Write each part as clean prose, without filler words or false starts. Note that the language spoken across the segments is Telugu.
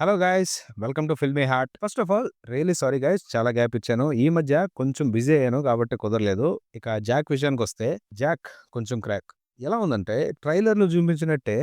Hello guys, welcome to Filmy heart. First of all really sorry guys, చాలా గ్యాప్ ఇచ్చాను. ఈ మధ్య కొంచెం బిజీ అయ్యాను కాబట్టి కుదరలేదు. ఇక జాక్ విషయానికొస్తే, జాక్ కొంచెం క్రాక్. ఎలా ఉందంటే ట్రైలర్‌లో చూపించినట్టే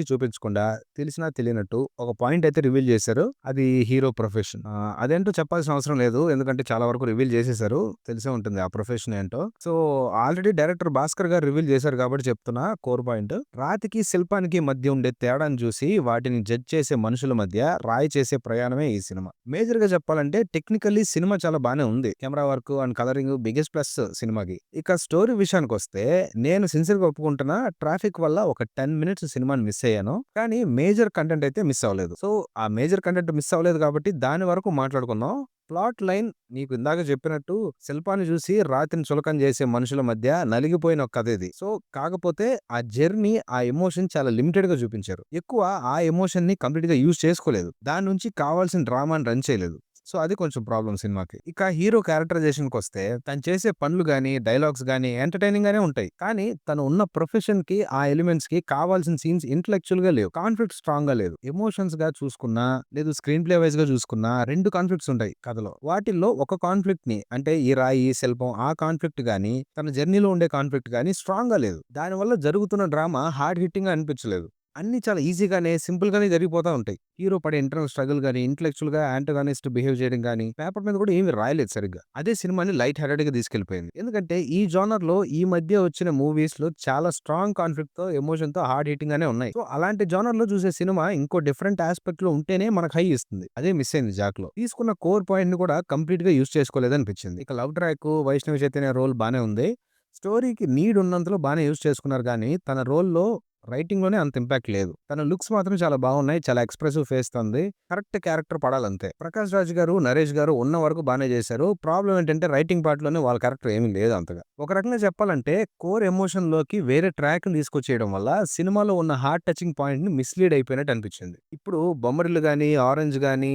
చూపించకుండా తెలిసినా తెలియనట్టు ఒక పాయింట్ అయితే రివీల్ చేశారు. అది హీరో ప్రొఫెషన్. అదేంటో చెప్పాల్సిన అవసరం లేదు. ఎందుకంటే చాలా వరకు రివీల్ చేసేసారు. తెలిసే ఉంటుంది ఆ ప్రొఫెషన్ ఏంటో. సో ఆల్రెడీ డైరెక్టర్ భాస్కర్ గారు రివీల్ చేశారు కాబట్టి చెప్తున్నా కోర్ పాయింట్. రాతికి, శిల్పానికి మధ్య ఉండే తేడాను చూసి వాటిని జడ్జ్ చేసే మనుషుల మధ్య రాయి చేసే ప్రయాణమే ఈ సినిమా. మేజర్‌గా చెప్పాలంటే టెక్నికల్లీ సినిమా చాలా బానే ఉంది. Camera work and colouring biggest plus సినిమాకి. ఇక స్టోరీ విషయానికొస్తే నేను సిన్సియర్‌గా ఒప్పుకుంటున్నా, ట్రాఫిక్ వల్ల ఒక 10 మినిట్స్ సినిమాని మిస్ అయ్యాను. కానీ మేజర్ కంటెంట్ అయితే మిస్ అవ్వలేదు. సో ఆ మేజర్ కంటెంట్ మిస్ అవ్వలేదు కాబట్టి దాని వరకు మాట్లాడుకుందాం. ప్లాట్ లైన్ నీకు ఇందాక చెప్పినట్టు శిల్పాన్ని చూసి రాతిని చులకన చేసే మనుషుల మధ్య నలిగిపోయిన ఒక కథ ఇది. సో కాకపోతే ఆ జర్నీ, ఆ ఎమోషన్ చాలా లిమిటెడ్‌గా చూపించారు. ఎక్కువ ఆ ఎమోషన్‌ని కంప్లీట్‌గా యూజ్ చేసుకోలేదు. దాని నుంచి కావాల్సిన డ్రామాని రన్ చేయలేదు. సో అది కొంచెం ప్రాబ్లమ్ సినిమాకి. ఇక హీరో క్యారెక్టరైజేషన్‌కొస్తే తను చేసే పనులు గాని, డైలాగ్స్ గాని ఎంటర్‌టైనింగ్ గానే ఉంటాయి. కానీ తను ఉన్న ప్రొఫెషన్‌కి, ఆ ఎలిమెంట్స్‌కి కావాల్సిన సీన్స్ ఇంటలెక్చువల్‌గా లేవు. కాన్ఫ్లిక్ట్ స్ట్రాంగ్‌గా లేదు. ఎమోషన్స్‌గా చూసుకున్నా, లేదు స్క్రీన్ ప్లే వైస్‌గా చూసుకున్నా 2 కాన్ఫ్లిక్ట్స్ ఉంటాయి కథలో. వాటిల్లో ఒక కాన్ఫ్లిక్ట్‌ని అంటే ఈ రాయి, శిల్పం ఆ కాన్ఫ్లిక్ట్ గాని, తన జర్నీలో ఉండే కాన్ఫ్లిక్ట్ గాని స్ట్రాంగ్‌గా లేదు. దానివల్ల జరుగుతున్న డ్రామా హార్డ్ హిట్టింగ్‌గా అనిపించలేదు. అన్నీ చాలా ఈజీగానే, సింపుల్‌గానే జరిగిపోతా ఉంటాయి. హీరో పడే ఇంటర్నల్ స్ట్రగుల్ గాని, ఇంటలెక్చువల్‌గా యాంటగానిస్ట్ బిహేవ్ చేయడం గాని, పేపర్ మీద కూడా ఏమి రాయలేదు సరిగ్గా. అదే సినిమాని లైట్ హార్టెడ్‌గా తీసుకెళ్ళిపోయింది. ఎందుకంటే ఈ జోనర్‌లో ఈ మధ్య వచ్చిన మూవీస్‌లో చాలా స్ట్రాంగ్ కాన్ఫ్లిక్ట్‌తో, ఎమోషన్‌తో హార్డ్ హిట్టింగ్ గానే ఉన్నాయి. సో అలాంటి జోనర్‌లో చూసే సినిమా ఇంకో డిఫరెంట్ యాస్పెక్ట్‌లో ఉంటేనే మనకు హై ఇస్తుంది. అదే మిస్ అయింది 'జాక్‌లో'. తీసుకున్న కోర్ పాయింట్‌ని కూడా కంప్లీట్‌గా యూజ్ చేసుకోలేదనిపించింది. ఇక love track, Vaishnavi Chaitanya role బానే ఉంది. స్టోరీకి నీడ్ ఉన్నంతలో బానే యూజ్ చేసుకున్నారు గానీ, తన రోల్‌లో రైటింగ్‌లోనే అంత ఇంపాక్ట్ లేదు. తన లుక్స్ మాత్రం చాలా బాగున్నాయి. చాలా ఎక్స్‌ప్రెసివ్ ఫేస్ తనది. కరెక్ట్ క్యారెక్టర్ పడాలంతే. 'ప్రకాష్ రాజ్' గారు, 'నరేష్' గారు ఉన్న వరకు బానే చేశారు. ప్రాబ్లమ్ ఏంటంటే రైటింగ్ పార్ట్‌లోనే వాళ్ళ క్యారెక్టర్ ఏమీ లేదు అంతగా. ఒక రకంగా చెప్పాలంటే కోర్ ఎమోషన్‌లోకి వేరే ట్రాక్‌ని తీసుకొచ్చేయడం వల్ల సినిమాలో ఉన్న హార్ట్ టచింగ్ పాయింట్‌ని మిస్‌లీడ్ అయిపోయినట్టు అనిపించింది. ఇప్పుడు 'బొమ్మరిల్లు' గాని, 'ఆరెంజ్' గాని,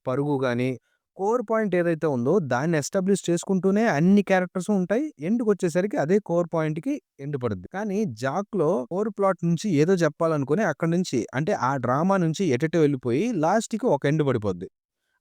'పరుగు' గాని కోర్ పాయింట్ ఏదైతే ఉందో దాన్ని ఎస్టాబ్లిష్ చేసుకుంటూనే అన్ని క్యారెక్టర్స్ ఉంటాయి. ఎండ్‌కొచ్చేసరికి అదే కోర్ పాయింట్‌కి ఎండ్ పడుద్ది. కానీ 'జాక్‌లో' కోర్ ప్లాట్ నుంచి ఏదో చెప్పాలనుకుని అక్కడి నుంచి అంటే ఆ డ్రామా నుంచి ఎటెటో వెళ్ళిపోయి లాస్ట్‌కి ఒక ఎండ్ పడిపోద్ది.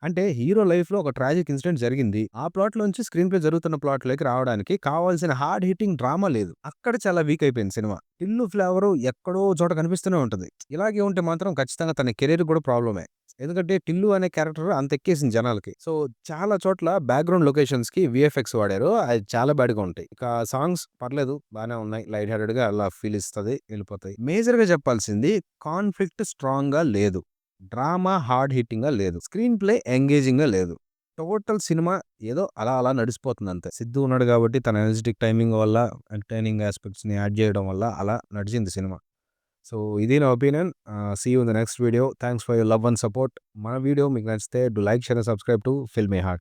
అంటే హీరో లైఫ్‌లో ఒక ట్రాజిక్ ఇన్సిడెంట్ జరిగింది. ఆ ప్లాట్‌లోంచి స్క్రీన్ ప్లే జరుగుతున్న ప్లాట్‌లోకి రావడానికి కావాల్సిన హార్డ్ హిట్టింగ్ డ్రామా లేదు. అక్కడ చాలా వీక్ అయిపోయింది సినిమా. టిల్లు ఫ్లేవరు ఎక్కడో చోట కనిపిస్తూనే ఉంటది. ఇలాగే ఉంటే మాత్రం ఖచ్చితంగా తన కెరియర్‌కి కూడా ప్రాబ్లమే. ఎందుకంటే టిల్లు అనే క్యారెక్టర్ అంత ఎక్కేసింది జనాలకి. సో చాలా చోట్ల బ్యాక్‌గ్రౌండ్ లొకేషన్స్‌కి వీఎఫ్ఎక్స్ వాడారు. అది చాలా బ్యాడ్‌గా ఉంటాయి. ఇక సాంగ్స్ పర్లేదు బానే ఉన్నాయి. లైట్ హార్టెడ్‌గా అలా ఫీల్ ఇస్తది. వెళ్ళిపోతాయి. మేజర్‌గా చెప్పాల్సింది కాన్ఫ్లిక్ట్ స్ట్రాంగ్‌గా లేదు. డ్రామా హార్డ్ హిట్టింగ్‌గా లేదు. స్క్రీన్ ప్లే ఎంగేజింగ్‌గా లేదు. టోటల్ సినిమా ఏదో అలా అలా నడిసిపోతుందంతే. సిద్దు ఉన్నాడు గాబట్టి తన ఎనర్జిటిక్ టైమింగ్ వల్ల, ఎంటర్‌టైనింగ్ యాస్పెక్ట్స్‌ని యాడ్ జేయడం వల్ల అలా నడిచింది సినిమా. సో ఇది నా opinion. See you in the next video. Thanks for your love and support. మన వీడియో మీకు నచ్చితే do like, share and subscribe to Filmy heart.